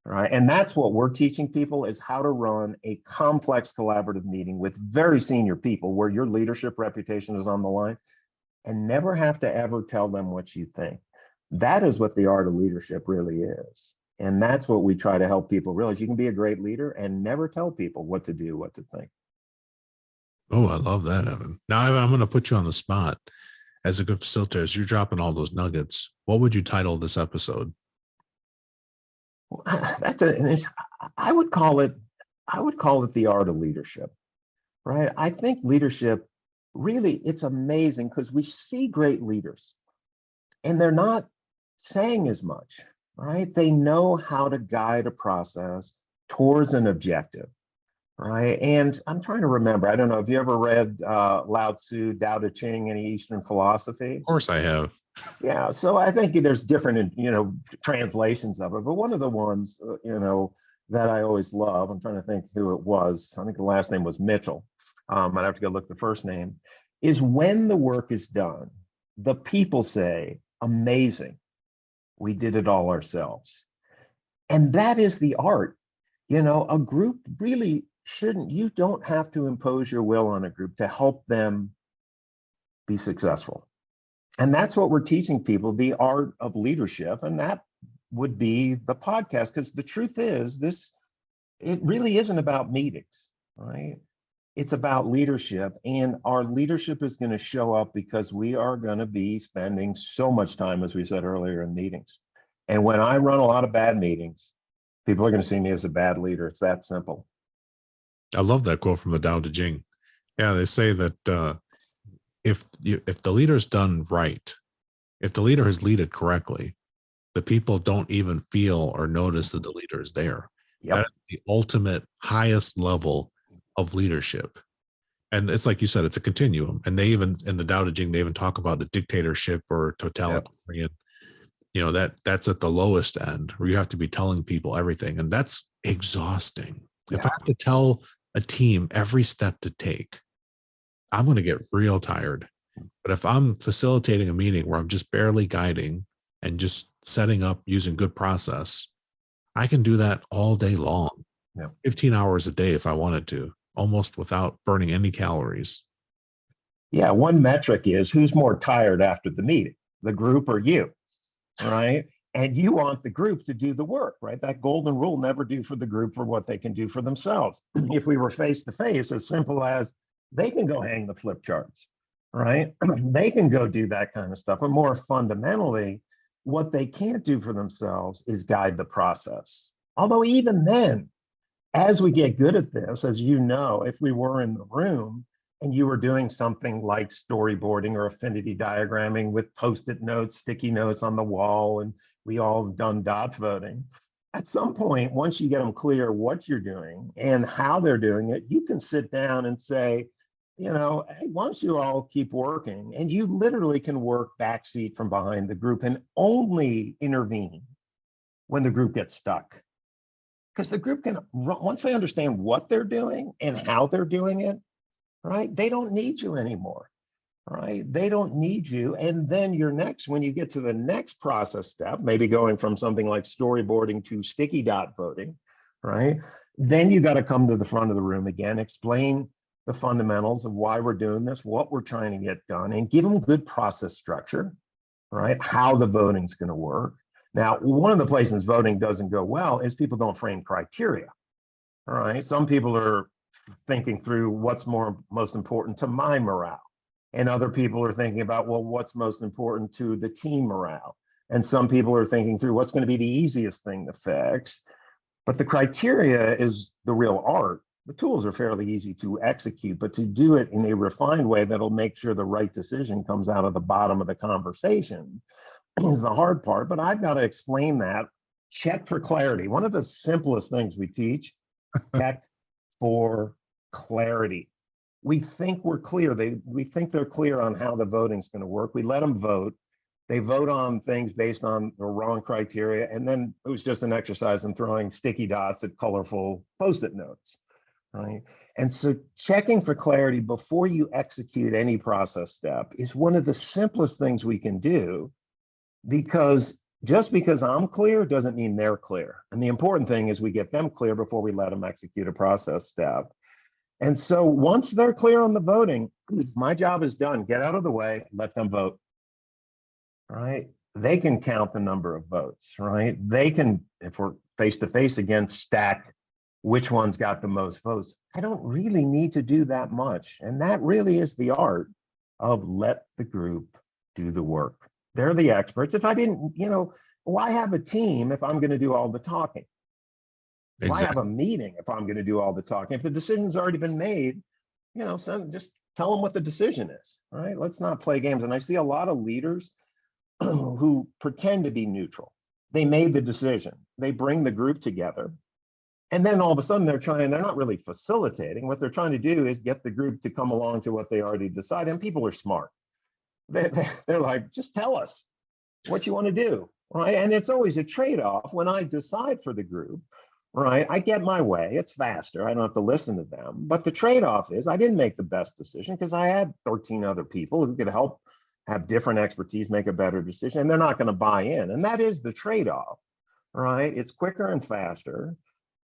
right? And that's what we're teaching people is how to run a complex collaborative meeting with very senior people where your leadership reputation is on the line, and never have to ever tell them what you think. That is what the art of leadership really is. And that's what we try to help people realize. You can be a great leader and never tell people what to do, what to think. Oh, I love that, Evan. Now, Evan, I'm going to put you on the spot. As a good facilitator, as you're dropping all those nuggets, what would you title this episode? I would call it the art of leadership, right? I think leadership really, it's amazing because we see great leaders and they're not saying as much, right? They know how to guide a process towards an objective, right? And I'm trying to remember, I don't know, have you ever read Lao Tzu, Tao Te Ching, any Eastern philosophy? Of course I have. Yeah, so I think there's different, translations of it, but one of the ones, that I always love, I'm trying to think who it was. I think the last name was Mitchell. I'd have to go look the first name, is when the work is done, the people say, amazing, we did it all ourselves. And that is the art. A group really you don't have to impose your will on a group to help them be successful. And that's what we're teaching people, the art of leadership. And that would be the podcast, because the truth is it really isn't about meetings, right? It's about leadership, and our leadership is going to show up because we are going to be spending so much time, as we said earlier, in meetings. And when I run a lot of bad meetings, people are going to see me as a bad leader. It's that simple. I love that quote from the Tao Te Ching. Yeah, they say that if the leader's done right, if the leader has led correctly, the people don't even feel or notice that the leader is there. Yep. That's the ultimate highest level of leadership. And it's like you said, it's a continuum. And they even, in the Tao Te Ching, they even talk about the dictatorship or totalitarian, you know, that's at the lowest end where you have to be telling people everything. And that's exhausting. If I have to tell a team every step to take, I'm going to get real tired. But if I'm facilitating a meeting where I'm just barely guiding and just setting up using good process, I can do that all day long, 15 hours a day if I wanted to, almost without burning any calories. Yeah, one metric is who's more tired after the meeting, the group or you, right? And you want the group to do the work, right? That golden rule, never do for the group for what they can do for themselves. If we were face to face, as simple as they can go hang the flip charts, right? They can go do that kind of stuff. And more fundamentally, what they can't do for themselves is guide the process. Although even then, as we get good at this, as you know, if we were in the room and you were doing something like storyboarding or affinity diagramming with post-it notes, sticky notes on the wall, and we all done dots voting, at some point, once you get them clear what you're doing and how they're doing it, you can sit down and say, you know, hey, why don't you all keep working? And you literally can work backseat from behind the group and only intervene when the group gets stuck. Because the group can, once they understand what they're doing and how they're doing it, right, they don't need you anymore, right? They don't need you. And then you're next, when you get to the next process step, maybe going from something like storyboarding to sticky dot voting, right? Then you got to come to the front of the room again, explain the fundamentals of why we're doing this, what we're trying to get done, and give them good process structure, right? How the voting's going to work. Now, one of the places voting doesn't go well is people don't frame criteria, all right? Some people are thinking through what's most important to my morale. And other people are thinking about, well, what's most important to the team morale? And some people are thinking through what's going to be the easiest thing to fix. But the criteria is the real art. The tools are fairly easy to execute, but to do it in a refined way that'll make sure the right decision comes out of the bottom of the conversation is the hard part. But I've got to explain that. Check for clarity. One of the simplest things we teach, check for clarity. We think we're clear. We think they're clear on how the voting's going to work. We let them vote. They vote on things based on the wrong criteria. And then it was just an exercise in throwing sticky dots at colorful post-it notes, right? And so checking for clarity before you execute any process step is one of the simplest things we can do, because just because I'm clear doesn't mean they're clear. And the important thing is we get them clear before we let them execute a process step. And so once they're clear on the voting, my job is done. Get out of the way, let them vote, right? They can count the number of votes, right? They can, if we're face to face again, stack which one's got the most votes. I don't really need to do that much. And that really is the art of let the group do the work. They're the experts. If I didn't, you know, why have a team if I'm going to do all the talking? Exactly. Why have a meeting if I'm going to do all the talking? If the decision's already been made, you know, so just tell them what the decision is, right? Let's not play games. And I see a lot of leaders who pretend to be neutral. They made the decision. They bring the group together. And then all of a sudden they're not really facilitating. What they're trying to do is get the group to come along to what they already decided. And people are smart. They're like, just tell us what you want to do, right? And it's always a trade-off. When I decide for the group, right, I get my way. It's faster. I don't have to listen to them. But the trade-off is I didn't make the best decision because I had 13 other people who could help have different expertise, make a better decision, and they're not going to buy in. And that is the trade-off, right? It's quicker and faster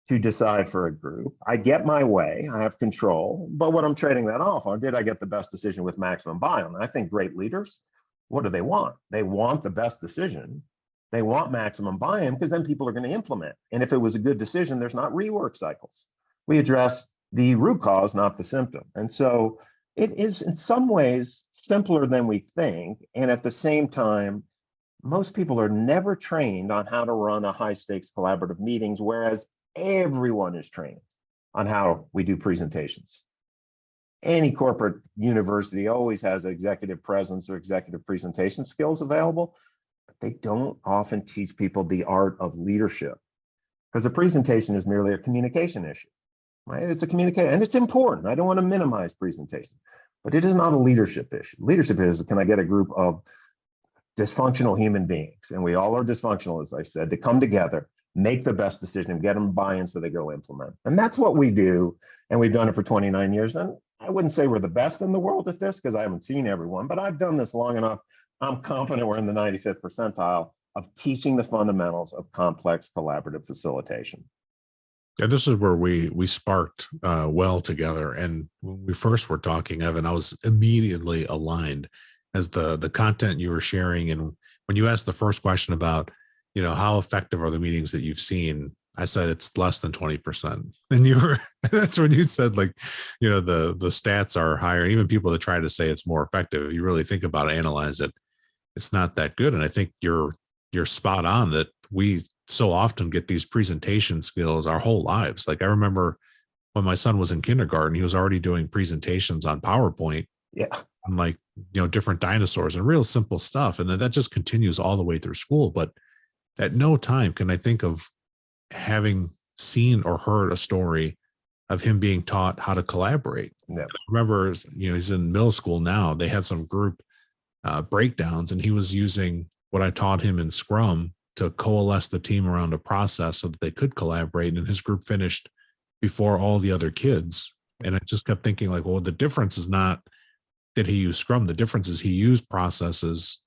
to decide for a group. I get my way, I have control, but what I'm trading that off on, did I get the best decision with maximum buy-in? I think great leaders, what do they want? They want the best decision. They want maximum buy-in because then people are going to implement. And if it was a good decision, there's not rework cycles. We address the root cause, not the symptom. And so it is in some ways simpler than we think. And at the same time, most people are never trained on how to run a high stakes collaborative meetings, whereas everyone is trained on how we do presentations. Any corporate university always has executive presence or executive presentation skills available, but they don't often teach people the art of leadership, because a presentation is merely a communication issue, right? It's a communication, and it's important. I don't want to minimize presentation, but it is not a leadership issue. Leadership is, can I get a group of dysfunctional human beings, and we all are dysfunctional, as I said, to come together, make the best decision, get them buy-in so they go implement. And that's what we do. And we've done it for 29 years. And I wouldn't say we're the best in the world at this, because I haven't seen everyone, but I've done this long enough. I'm confident we're in the 95th percentile of teaching the fundamentals of complex collaborative facilitation. Yeah, this is where we sparked well together. And when we first were talking, Evan, I was immediately aligned as the content you were sharing. And when you asked the first question about, how effective are the meetings that you've seen, I said it's less than 20%. And you were, that's when you said, like, the stats are higher. Even people that try to say it's more effective, if you really think about it, analyze it, it's not that good. And I think you're spot on that we so often get these presentation skills our whole lives. Like, I remember when my son was in kindergarten, he was already doing presentations on PowerPoint. Yeah. On, like, different dinosaurs and real simple stuff. And then that just continues all the way through school. But at no time can I think of having seen or heard a story of him being taught how to collaborate. Yeah. I remember, he's in middle school now. They had some group breakdowns, and he was using what I taught him in Scrum to coalesce the team around a process so that they could collaborate. And his group finished before all the other kids. And I just kept thinking, like, well, the difference is not that he used Scrum. The difference is he used processes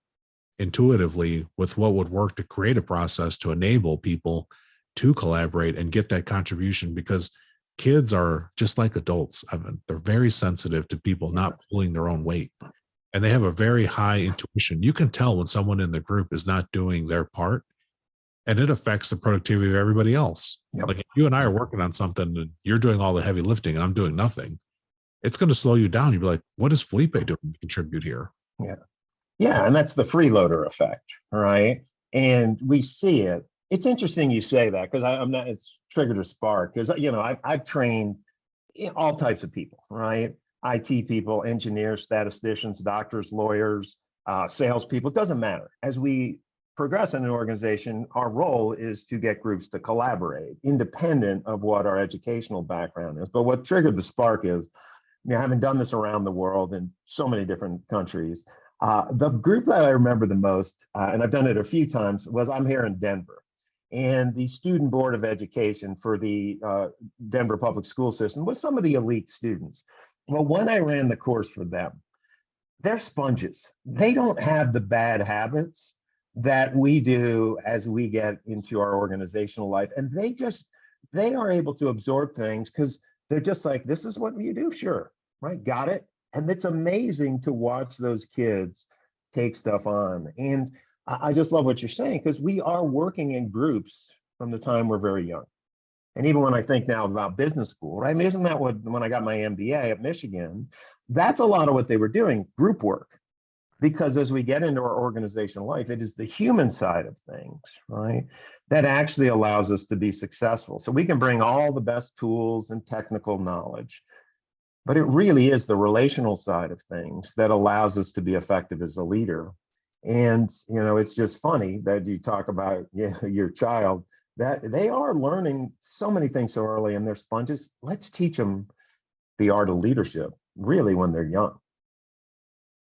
intuitively with what would work to create a process to enable people to collaborate and get that contribution, because kids are just like adults, Evan. They're very sensitive to people not pulling their own weight, and they have a very high intuition. You can tell when someone in the group is not doing their part, and it affects the productivity of everybody else. Yep. Like, if you and I are working on something and you're doing all the heavy lifting and I'm doing nothing, it's going to slow you down. You'll be like, what is Felipe doing to contribute here? Yeah. Yeah. And that's the freeloader effect, right? And we see it. It's interesting you say that, because I'm not, it's triggered a spark, because, I've trained all types of people, right? IT people, engineers, statisticians, doctors, lawyers, salespeople, it doesn't matter. As we progress in an organization, our role is to get groups to collaborate, independent of what our educational background is. But what triggered the spark is, having done this around the world in so many different countries, the group that I remember the most, and I've done it a few times, was I'm here in Denver. And the Student Board of Education for the Denver public school system was some of the elite students. Well, when I ran the course for them, they're sponges. They don't have the bad habits that we do as we get into our organizational life. And they are able to absorb things because they're just like, this is what you do, sure, right, got it. And it's amazing to watch those kids take stuff on. And I just love what you're saying, because we are working in groups from the time we're very young. And even when I think now about business school, right? I mean, isn't that what, when I got my MBA at Michigan, that's a lot of what they were doing, group work. Because as we get into our organizational life, it is the human side of things, right, that actually allows us to be successful. So we can bring all the best tools and technical knowledge, but it really is the relational side of things that allows us to be effective as a leader. And, it's just funny that you talk about your child, that they are learning so many things so early, and they're sponges. Let's teach them the art of leadership really when they're young.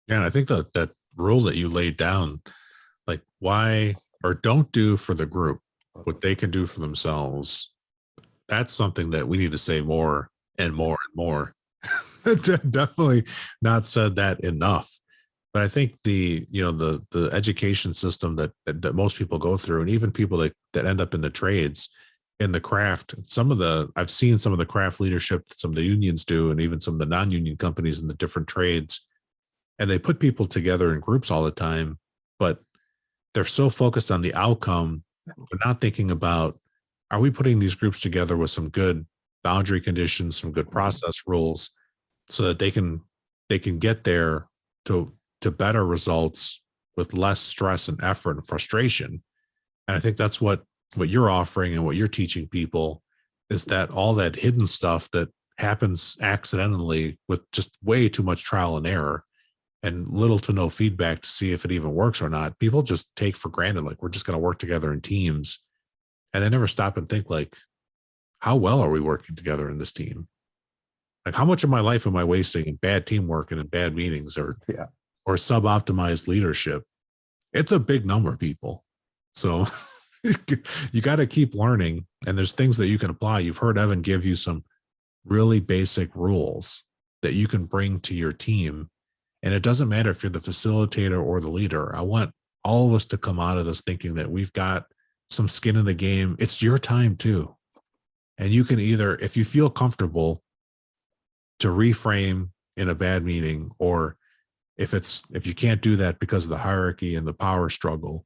Yeah, and I think that rule that you laid down, like, why or don't do for the group what they can do for themselves, that's something that we need to say more and more and more. Definitely not said that enough. But I think the education system that most people go through, and even people that end up in the trades, in the craft, I've seen some of the craft leadership that some of the unions do, and even some of the non-union companies in the different trades. And they put people together in groups all the time, but they're so focused on the outcome, they're not thinking about, are we putting these groups together with some good boundary conditions, some good process rules, so that they can get there to better results with less stress and effort and frustration. And I think that's what you're offering and what you're teaching people, is that all that hidden stuff that happens accidentally with just way too much trial and error and little to no feedback to see if it even works or not, people just take for granted, like, we're just going to work together in teams. And they never stop and think, like, how well are we working together in this team? Like, how much of my life am I wasting in bad teamwork and in bad meetings or sub-optimized leadership? It's a big number, people. So you got to keep learning, and there's things that you can apply. You've heard Evan give you some really basic rules that you can bring to your team. And it doesn't matter if you're the facilitator or the leader. I want all of us to come out of this thinking that we've got some skin in the game. It's your time too. And you can either, if you feel comfortable to reframe in a bad meeting, or if you can't do that because of the hierarchy and the power struggle,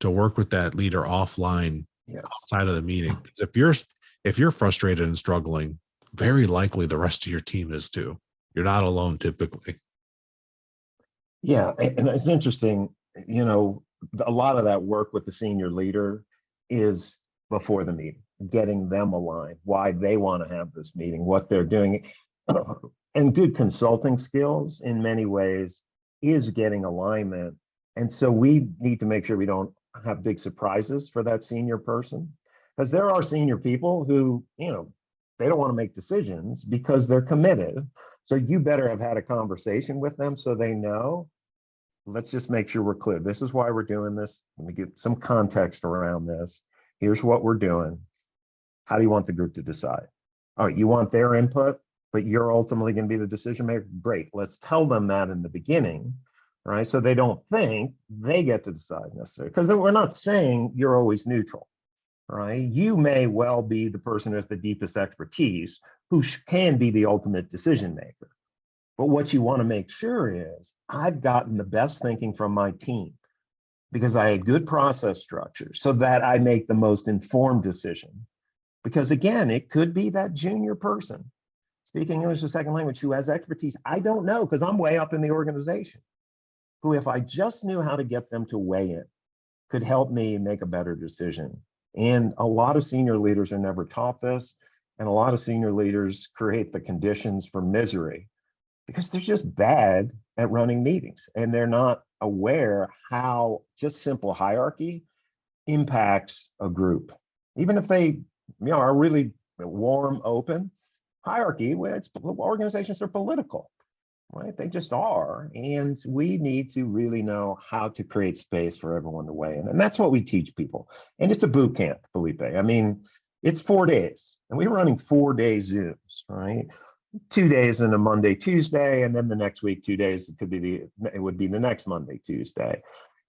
to work with that leader offline, outside of the meeting. Because if you're frustrated and struggling, very likely the rest of your team is too. You're not alone typically. Yeah, and it's interesting, a lot of that work with the senior leader is before the meeting, getting them aligned, why they want to have this meeting, what they're doing. And good consulting skills in many ways is getting alignment. And so we need to make sure we don't have big surprises for that senior person, because there are senior people who, they don't want to make decisions because they're committed. So you better have had a conversation with them so they know, let's just make sure we're clear. This is why we're doing this. Let me get some context around this. Here's what we're doing. How do you want the group to decide? All right, you want their input, but you're ultimately going to be the decision maker. Great. Let's tell them that in the beginning, right? So they don't think they get to decide necessarily, because we're not saying you're always neutral, right? You may well be the person who has the deepest expertise, who can be the ultimate decision maker. But what you want to make sure is, I've gotten the best thinking from my team because I had good process structure so that I make the most informed decision. Because again, it could be that junior person speaking English as a second language who has expertise I don't know because I'm way up in the organization, who, if I just knew how to get them to weigh in, could help me make a better decision. And a lot of senior leaders are never taught this, and a lot of senior leaders create the conditions for misery because they're just bad at running meetings, and they're not aware how just simple hierarchy impacts a group. Even if they are really warm, open, hierarchy, organizations are political, right? They just are. And we need to really know how to create space for everyone to weigh in. And that's what we teach people. And it's a boot camp, Felipe. I mean, it's 4 days, and we're running 4-day Zooms, right? 2 days in a Monday, Tuesday, and then the next week, 2 days, it would be the next Monday, Tuesday.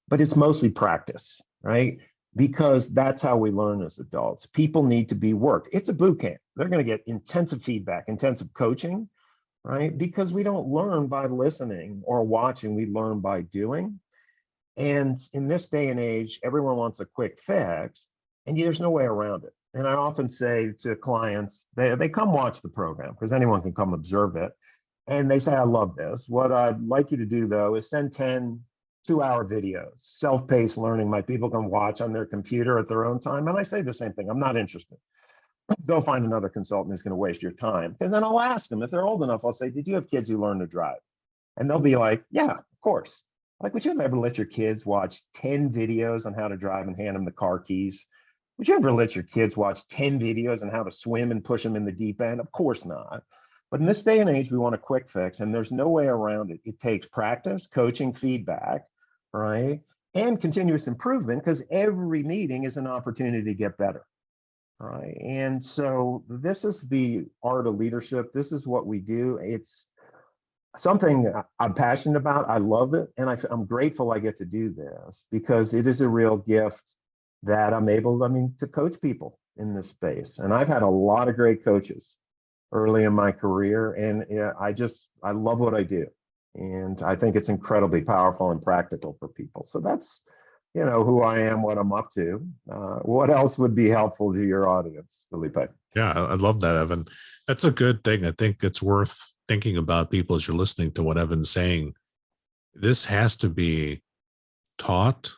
But it's mostly practice, right? Because that's how we learn as adults. People need to be worked. It's a boot camp. They're going to get intensive feedback, intensive coaching, right? Because we don't learn by listening or watching, we learn by doing. And in this day and age, everyone wants a quick fix, and there's no way around it. And I often say to clients, they come watch the program because anyone can come observe it. And they say, I love this. What I'd like you to do, though, is send 10 2-hour videos, self-paced learning my people can watch on their computer at their own time. And I say the same thing. I'm not interested. Go find another consultant who's going to waste your time. Because then I'll ask them, if they're old enough, I'll say, did you have kids who learn to drive? And they'll be like, yeah, of course. Like, would you ever let your kids watch 10 videos on how to drive and hand them the car keys? Would you ever let your kids watch 10 videos on how to swim and push them in the deep end? Of course not. But in this day and age, we want a quick fix, and there's no way around it. It takes practice, coaching, feedback, right? And continuous improvement, because every meeting is an opportunity to get better, right? And so this is the art of leadership. This is what we do. It's something I'm passionate about. I love it. And I'm grateful I get to do this because it is a real gift that I'm able, to coach people in this space. And I've had a lot of great coaches early in my career. And I love what I do. And I think it's incredibly powerful and practical for people. So that's who I am, what I'm up to. What else would be helpful to your audience, Felipe? Yeah, I love that, Evan. That's a good thing. I think it's worth thinking about, people, as you're listening to what Evan's saying. This has to be taught,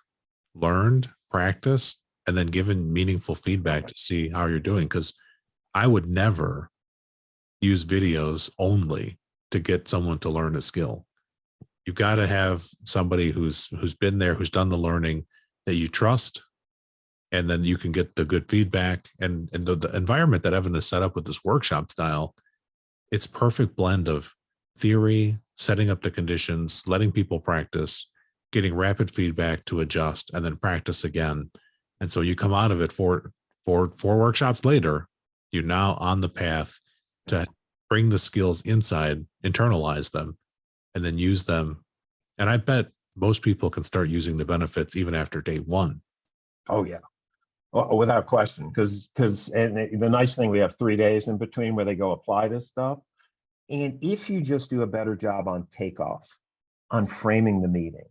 learned, practiced, and then given meaningful feedback to see how you're doing. Because I would never use videos only to get someone to learn a skill. You've got to have somebody who's been there, who's done the learning, that you trust, and then you can get the good feedback. And the environment that Evan has set up with this workshop style, it's perfect blend of theory, setting up the conditions, letting people practice, getting rapid feedback to adjust, and then practice again. And so you come out of it four workshops later, you're now on the path to bring the skills inside, internalize them, and then use them. And I bet most people can start using the benefits even after day one. Oh, yeah. Well, without question, because the nice thing, we have 3 days in between where they go apply this stuff. And if you just do a better job on takeoff, on framing the meeting,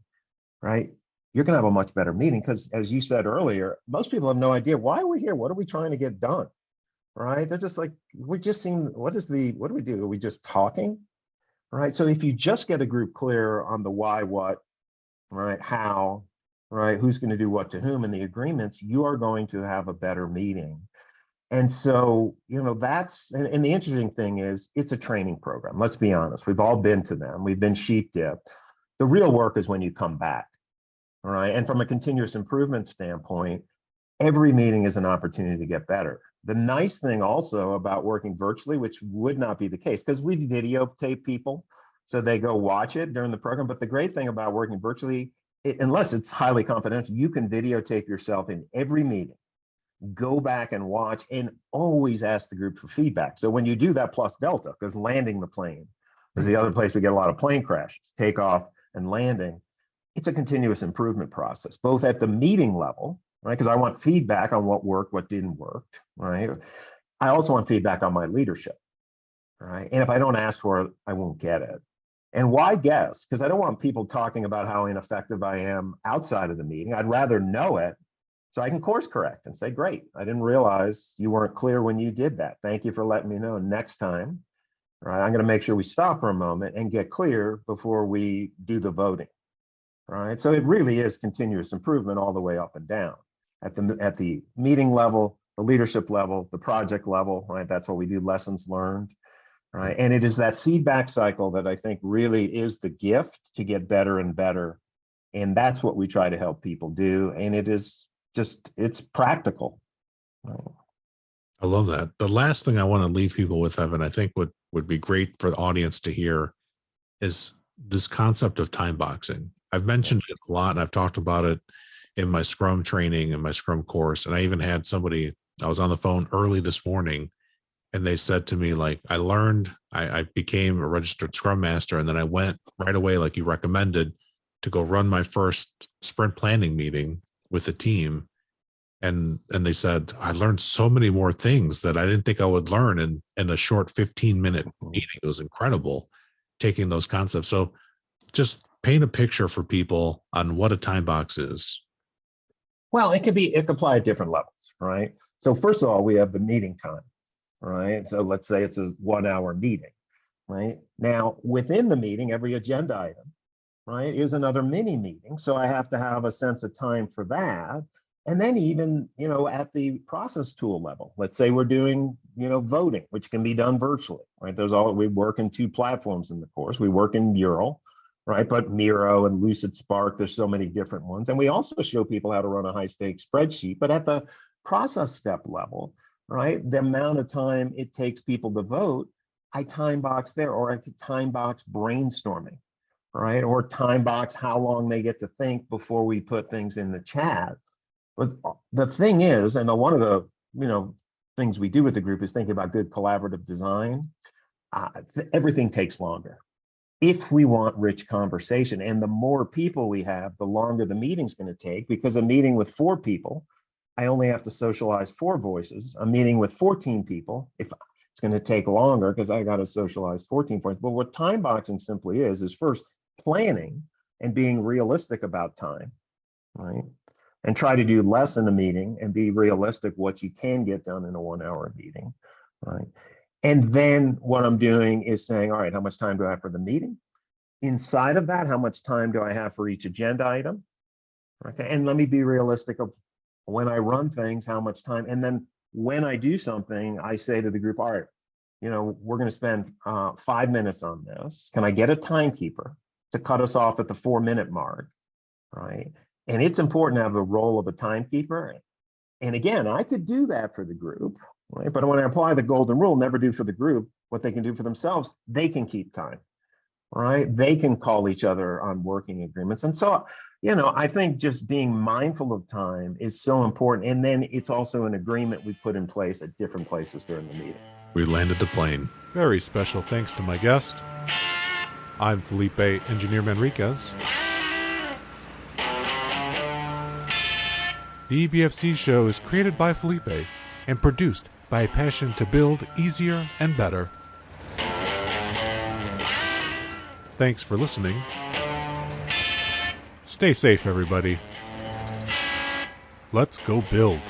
right, you're going to have a much better meeting. Because as you said earlier, most people have no idea why we're here. What are we trying to get done? Right? They're just like, we're just seeing, what do we do? Are we just talking? Right? So if you just get a group clear on the why, what, right, how, right, who's going to do what to whom, and the agreements, you are going to have a better meeting. And so, that's, and the interesting thing is, it's a training program. Let's be honest. We've all been to them. We've been sheep dipped. The real work is when you come back. All right. And from a continuous improvement standpoint, every meeting is an opportunity to get better. The nice thing also about working virtually, which would not be the case, because we videotape people, so they go watch it during the program. But the great thing about working virtually, unless it's highly confidential, you can videotape yourself in every meeting, go back and watch, and always ask the group for feedback. So when you do that, plus Delta, because landing the plane is the other place we get a lot of plane crashes, takeoff and landing. It's a continuous improvement process, both at the meeting level, right? Because I want feedback on what worked, what didn't work, right? I also want feedback on my leadership, right? And if I don't ask for it, I won't get it. And why guess? Because I don't want people talking about how ineffective I am outside of the meeting. I'd rather know it so I can course correct and say, great, I didn't realize you weren't clear when you did that. Thank you for letting me know. Next time, right, I'm going to make sure we stop for a moment and get clear before we do the voting. Right. So it really is continuous improvement all the way up and down at the meeting level, the leadership level, the project level. Right. That's what we do, lessons learned. Right. And it is that feedback cycle that I think really is the gift to get better and better. And that's what we try to help people do. And it is just, it's practical. Right. I love that. The last thing I want to leave people with, Evan, I think would be great for the audience to hear, is this concept of time boxing. I've mentioned it a lot, and I've talked about it in my Scrum training and my Scrum course. And I even had somebody, I was on the phone early this morning, and they said to me, like, I became a registered Scrum Master, and then I went right away, like you recommended, to go run my first sprint planning meeting with the team. And they said, I learned so many more things that I didn't think I would learn in a short 15-minute meeting. It was incredible taking those concepts. So just paint a picture for people on what a time box is. Well, it can apply at different levels, right? So first of all, we have the meeting time, right? So let's say it's a 1 hour meeting, right? Now, within the meeting, every agenda item, right, is another mini meeting. So I have to have a sense of time for that. And then even, at the process tool level, let's say we're doing, voting, which can be done virtually, right? We work in 2 platforms in the course. We work in Mural, right? But Miro and Lucid Spark, there's so many different ones. And we also show people how to run a high stakes spreadsheet, but at the process step level, right? The amount of time it takes people to vote, I time box there, or I could time box brainstorming, right? Or time box how long they get to think before we put things in the chat. But the thing is, and one of the, things we do with the group is thinking about good collaborative design. Everything takes longer if we want rich conversation. And the more people we have, the longer the meeting's going to take, because a meeting with 4 people, I only have to socialize 4 voices. A meeting with 14 people, if it's going to take longer because I got to socialize 14 points. But what time boxing simply is first planning and being realistic about time, right? and try to do less in a meeting and be realistic what you can get done in a 1 hour meeting, right? And then what I'm doing is saying, all right, how much time do I have for the meeting? Inside of that, how much time do I have for each agenda item? Okay, and let me be realistic of when I run things, how much time, and then when I do something, I say to the group, all right, we're going to spend 5 minutes on this. Can I get a timekeeper to cut us off at the 4-minute mark, right? And it's important to have a role of a timekeeper. And again, I could do that for the group, right? But when I apply the golden rule, never do for the group what they can do for themselves, they can keep time, right? They can call each other on working agreements. And so, I think just being mindful of time is so important. And then it's also an agreement we put in place at different places during the meeting. We landed the plane. Very special thanks to my guest. I'm Felipe Engineer Manriquez. The EBFC show is created by Felipe and produced by a passion to build easier and better. Thanks for listening. Stay safe, everybody. Let's go build.